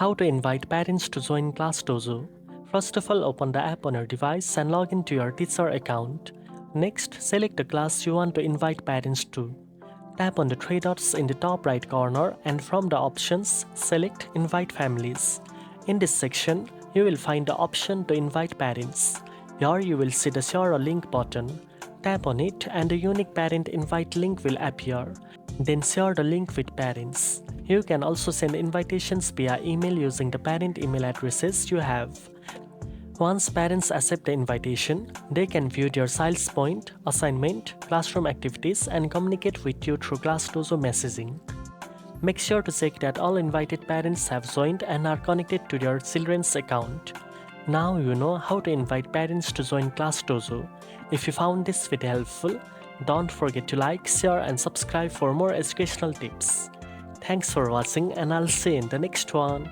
How to invite parents to join ClassDojo. First of all, open the app on your device and log into your teacher account. Next, select the class you want to invite parents to. Tap on the three dots in the top right corner and from the options, select Invite Families. In this section, you will find the option to invite parents. Here you will see the Share a Link button. Tap on it and a unique parent invite link will appear. Then share the link with parents. You can also send invitations via email using the parent email addresses you have. Once parents accept the invitation, they can view their child's point, assignment, classroom activities, and communicate with you through ClassDojo messaging. Make sure to check that all invited parents have joined and are connected to their children's account. Now you know how to invite parents to join ClassDojo. If you found this video helpful, don't forget to like, share, and subscribe for more educational tips. Thanks for watching, and I'll see you in the next one.